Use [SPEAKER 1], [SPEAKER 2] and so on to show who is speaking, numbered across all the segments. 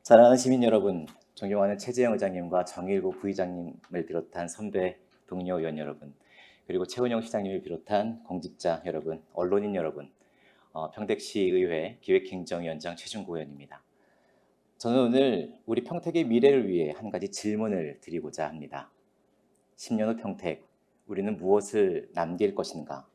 [SPEAKER 1] 사랑하는 시민 여러분, 존경하는 최재형 의장님과 정일구 부의장님을 비롯한 선배 동료 의원 여러분, 그리고 최은영 시장님을 비롯한 공직자 여러분, 언론인 여러분, 평택시의회 기획행정위원장 최준구 의원입니다. 저는 오늘 우리 평택의 미래를 위해 한 가지 질문을 드리고자 합니다. 10년 후 평택, 우리는 무엇을 남길 것인가?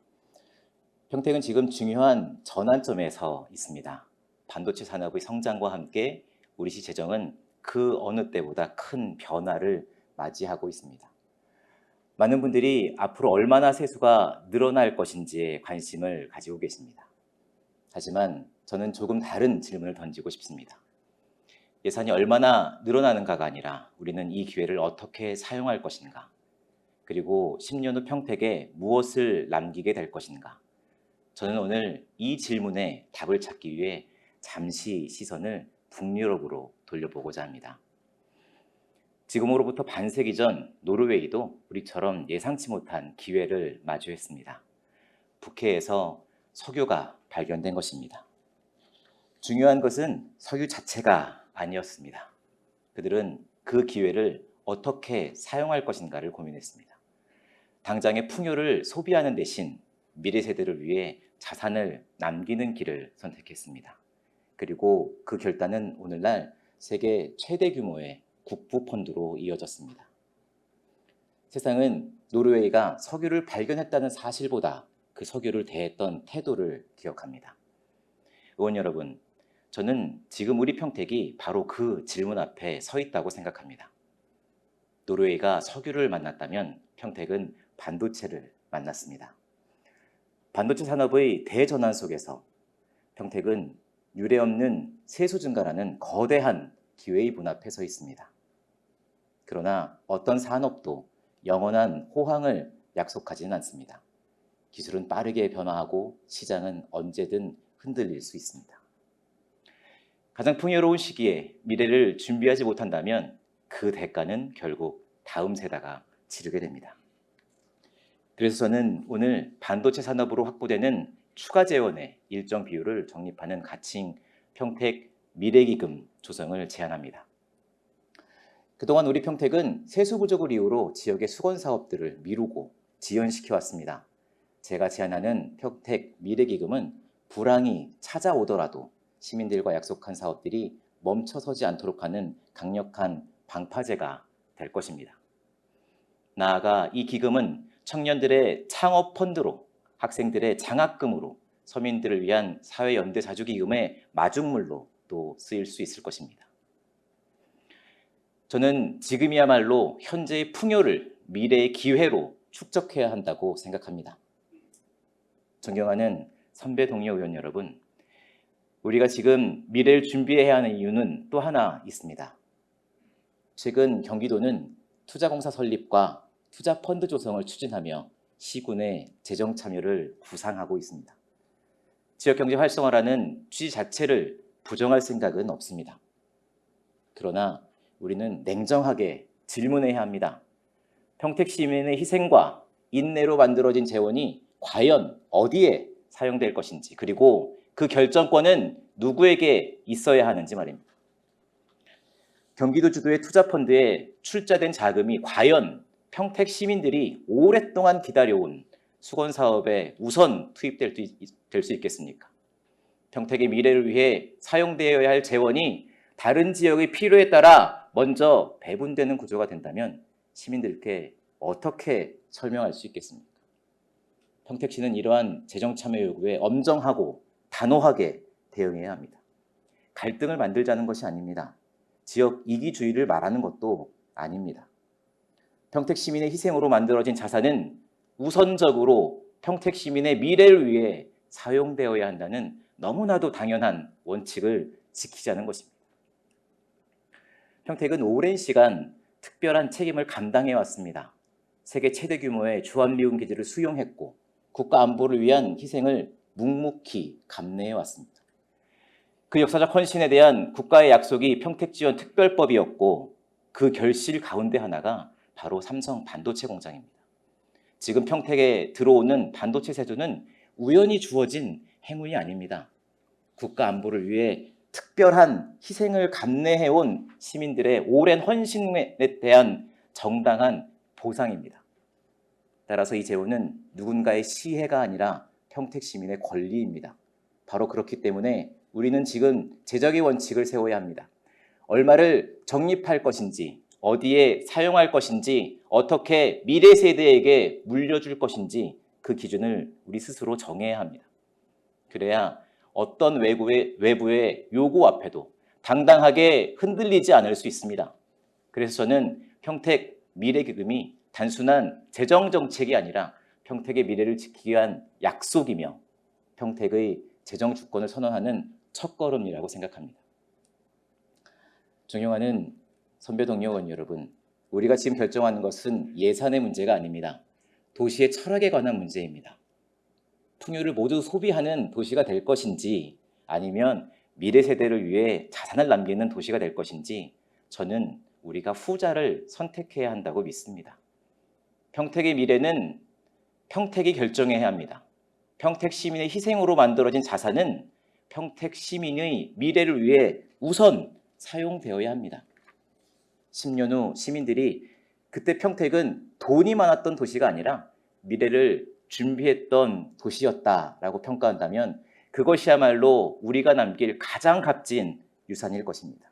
[SPEAKER 1] 평택은 지금 중요한 전환점에 서 있습니다. 반도체 산업의 성장과 함께 우리 시 재정은 그 어느 때보다 큰 변화를 맞이하고 있습니다. 많은 분들이 앞으로 얼마나 세수가 늘어날 것인지에 관심을 가지고 계십니다. 하지만 저는 조금 다른 질문을 던지고 싶습니다. 예산이 얼마나 늘어나는가가 아니라 우리는 이 기회를 어떻게 사용할 것인가? 그리고 10년 후 평택에 무엇을 남기게 될 것인가? 저는 오늘 이 질문에 답을 찾기 위해 잠시 시선을 북유럽으로 돌려보고자 합니다. 지금으로부터 반세기 전 노르웨이도 우리처럼 예상치 못한 기회를 마주했습니다. 북해에서 석유가 발견된 것입니다. 중요한 것은 석유 자체가 아니었습니다. 그들은 그 기회를 어떻게 사용할 것인가를 고민했습니다. 당장의 풍요를 소비하는 대신 미래 세대를 위해 자산을 남기는 길을 선택했습니다. 그리고 그 결단은 오늘날 세계 최대 규모의 국부 펀드로 이어졌습니다. 세상은 노르웨이가 석유를 발견했다는 사실보다 그 석유를 대했던 태도를 기억합니다. 의원 여러분, 저는 지금 우리 평택이 바로 그 질문 앞에 서 있다고 생각합니다. 노르웨이가 석유를 만났다면 평택은 반도체를 만났습니다. 반도체 산업의 대전환 속에서 평택은 유례없는 세수 증가라는 거대한 기회의 문 앞에 서 있습니다. 그러나 어떤 산업도 영원한 호황을 약속하지는 않습니다. 기술은 빠르게 변화하고 시장은 언제든 흔들릴 수 있습니다. 가장 풍요로운 시기에 미래를 준비하지 못한다면 그 대가는 결국 다음 세대가 치르게 됩니다. 그래서 저는 오늘 반도체 산업으로 확보되는 추가 재원의 일정 비율을 적립하는 가칭 평택 미래기금 조성을 제안합니다. 그동안 우리 평택은 세수 부족을 이유로 지역의 수건 사업들을 미루고 지연시켜 왔습니다. 제가 제안하는 평택 미래기금은 불황이 찾아오더라도 시민들과 약속한 사업들이 멈춰서지 않도록 하는 강력한 방파제가 될 것입니다. 나아가 이 기금은 청년들의 창업 펀드로, 학생들의 장학금으로, 서민들을 위한 사회연대자주기금의 마중물로 또 쓰일 수 있을 것입니다. 저는 지금이야말로 현재의 풍요를 미래의 기회로 축적해야 한다고 생각합니다. 존경하는 선배 동료 의원 여러분, 우리가 지금 미래를 준비해야 하는 이유는 또 하나 있습니다. 최근 경기도는 투자공사 설립과 투자펀드 조성을 추진하며 시군의 재정 참여를 구상하고 있습니다. 지역경제 활성화라는 취지 자체를 부정할 생각은 없습니다. 그러나 우리는 냉정하게 질문해야 합니다. 평택 시민의 희생과 인내로 만들어진 재원이 과연 어디에 사용될 것인지, 그리고 그 결정권은 누구에게 있어야 하는지 말입니다. 경기도 주도의 투자펀드에 출자된 자금이 과연 평택 시민들이 오랫동안 기다려온 수건 사업에 우선 투입될 수 있겠습니까? 평택의 미래를 위해 사용되어야 할 재원이 다른 지역의 필요에 따라 먼저 배분되는 구조가 된다면 시민들께 어떻게 설명할 수 있겠습니까? 평택시는 이러한 재정 참여 요구에 엄정하고 단호하게 대응해야 합니다. 갈등을 만들자는 것이 아닙니다. 지역 이기주의를 말하는 것도 아닙니다. 평택 시민의 희생으로 만들어진 자산은 우선적으로 평택 시민의 미래를 위해 사용되어야 한다는 너무나도 당연한 원칙을 지키자는 것입니다. 평택은 오랜 시간 특별한 책임을 감당해 왔습니다. 세계 최대 규모의 주한미군 기지를 수용했고 국가 안보를 위한 희생을 묵묵히 감내해 왔습니다. 그 역사적 헌신에 대한 국가의 약속이 평택지원 특별법이었고 그 결실 가운데 하나가 바로 삼성 반도체 공장입니다. 지금 평택에 들어오는 반도체 세수는 우연히 주어진 행운이 아닙니다. 국가 안보를 위해 특별한 희생을 감내해온 시민들의 오랜 헌신에 대한 정당한 보상입니다. 따라서 이 제도는 누군가의 시혜가 아니라 평택 시민의 권리입니다. 바로 그렇기 때문에 우리는 지금 제적의 원칙을 세워야 합니다. 얼마를 적립할 것인지, 어디에 사용할 것인지, 어떻게 미래 세대에게 물려줄 것인지 그 기준을 우리 스스로 정해야 합니다. 그래야 어떤 외부의 요구 앞에도 당당하게 흔들리지 않을 수 있습니다. 그래서 저는 평택 미래기금이 단순한 재정정책이 아니라 평택의 미래를 지키기 위한 약속이며 평택의 재정주권을 선언하는 첫걸음이라고 생각합니다. 존경하는 선배 동료 의원 여러분, 우리가 지금 결정하는 것은 예산의 문제가 아닙니다. 도시의 철학에 관한 문제입니다. 풍요를 모두 소비하는 도시가 될 것인지 아니면 미래 세대를 위해 자산을 남기는 도시가 될 것인지 저는 우리가 후자를 선택해야 한다고 믿습니다. 평택의 미래는 평택이 결정해야 합니다. 평택 시민의 희생으로 만들어진 자산은 평택 시민의 미래를 위해 우선 사용되어야 합니다. 10년 후 시민들이 그때 평택은 돈이 많았던 도시가 아니라 미래를 준비했던 도시였다라고 평가한다면 그것이야말로 우리가 남길 가장 값진 유산일 것입니다.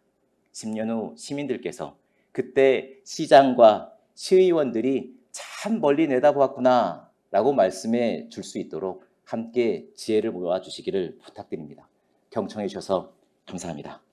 [SPEAKER 1] 10년 후 시민들께서 그때 시장과 시의원들이 참 멀리 내다보았구나 라고 말씀해 줄 수 있도록 함께 지혜를 모아주시기를 부탁드립니다. 경청해 주셔서 감사합니다.